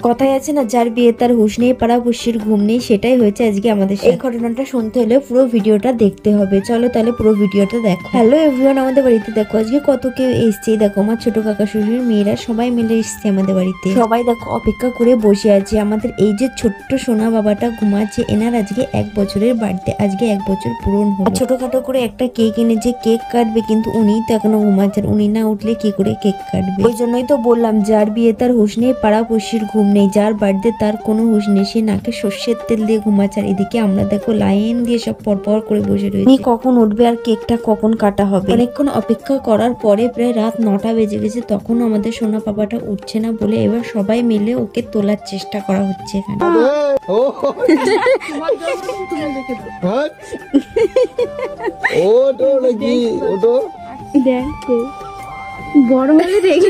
কথায় আছে না, যার বিয়ে তার হুঁশ নেই পাড়া পুষির ঘুম নেই, সেটাই হয়েছে আজকে আমাদের। এই ঘটনাটা শুনতে হলে পুরো ভিডিওটা দেখতে হবে। চলো তাহলে পুরো ভিডিওটা দেখো। হ্যালো এভরিওয়ান, আমাদের বাড়িতে দেখো আজকে কত কেউ এসছে। দেখো আমার ছোট কাকা শ্বশুর মেয়েরা সবাই মিলে এসছে আমাদের বাড়িতে। সবাই দেখো অপেক্ষা করে বসে আছে। আমাদের এই যে ছোট্ট সোনা বাবাটা ঘুমাচ্ছে, এনার আজকে 1 বছরের বার্থডে, আজকে 1 বছর পূরণ হলো। ছোটখাটো করে একটা কেক এনে যে কেক কাটবে, কিন্তু উনি তো এখনো ঘুমাচ্ছেন। উনি না উঠলে কি করে কেক কাটবে? ওই জন্যই তো বললাম, যার বিয়ে তার হুঁশ নেই পাড়া পুষির ঘুম নেই, যার বার্থডে তার কোনো হুঁশ নেই, সে নাকে সর্ষের তেল দিয়ে ঘুমাচ্ছে। আর এদিকে আমরা দেখো লাইন দিয়ে সব পরপর করে বসে রয়েছি। কখন উঠবে আর কেকটা কখন কাটা হবে। অনেকক্ষণ অপেক্ষা করার পরে প্রায় রাত 9টা বেজে গেছে, তখন আমাদের সোনা পাপাটা উঠছে না বলে এবার সবাই মিলে ওকে তোলার চেষ্টা করা হচ্ছে এখানে। বড় হলে দেখে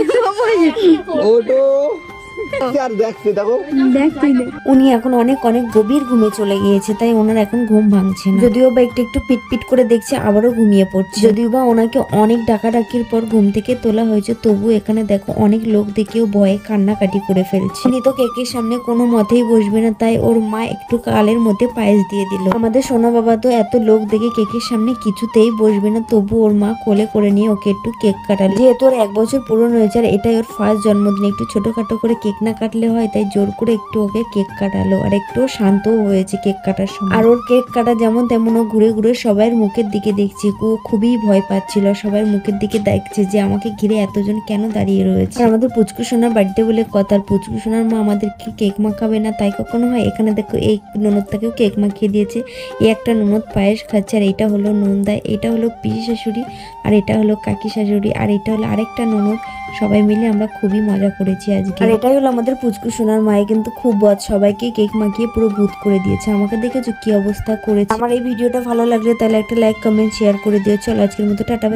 উনি এখন অনেক অনেক গভীর ঘুমে চলে গিয়েছে, তাই ওনার এখন ঘুম ভাঙছে না। যদিও বা একটু একটু পিট করে দেখছে, আবারও ঘুমিয়ে পড়ছে। যদিও বা ওনাকে অনেক ডাকাডাকির পর ঘুম থেকে তোলা হয়েছে, তবু এখানে দেখো অনেক লোক দেখেও ভয়ে কান্নাকাটি করে ফেলছে। উনি তো কেকের সামনে কোনো মতেই বসবে না, তাই ওর মা একটু কালের মধ্যে পায়েস দিয়ে দিল। আমাদের সোনা বাবা তো এত লোক দেখে কেকের সামনে কিছুতেই বসবে না, তবু ওর মা কোলে করে নিয়ে ওকে একটু কেক কাটালো। যেহেতু ওর 1 বছর পূরণ হয়েছে আর এটাই ওর ফার্স্ট জন্মদিন, একটু ছোটখাটো করে কেক না কাটলে হয়, তাই জোর করে একটু ওকে কেক কাটালো। আর একটু শান্তও হয়েছে কেক কাটার সময়। আর ওর কেক কাটা যেমন তেমন ও ঘুরে ঘুরে সবার মুখের দিকে দেখছে। ও খুবই ভয় পাচ্ছিল, সবার মুখের দিকে দেখছে যে আমাকে ঘিরে এতজন কেন দাঁড়িয়ে রয়েছে। আর আমাদের পুচকু সোনার বার্থডে বলে কথা, আর পুচকু সোনার মা আমাদেরকে কেক মাখাবে না তাই কখনো হয়? এখানে দেখো এই ননদটাকেও কেক মাখিয়ে দিয়েছে। এই একটা ননদ পায়েস খাচ্ছে, আর এটা হলো নন্দা, এটা হলো পিসি শাশুড়ি, আর এটা হলো কাকি শাশুড়ি, আর এটা হলো আরেকটা ননদ। সবাই মিলে আমরা খুবই মজা করেছি আজকে। আর এটাই হলো আমাদের পুচকু সোনার মায়ে কিন্তু খুব বদ, সবাইকে কেক মাখিয়ে পুরো ভূত করে দিয়েছে। আমাকে দেখেছো কি অবস্থা করেছে। আমার এই ভিডিওটা ভালো লাগলে তাহলে একটা লাইক কমেন্ট শেয়ার করে দিও। চলো আজকের মতো টাটা।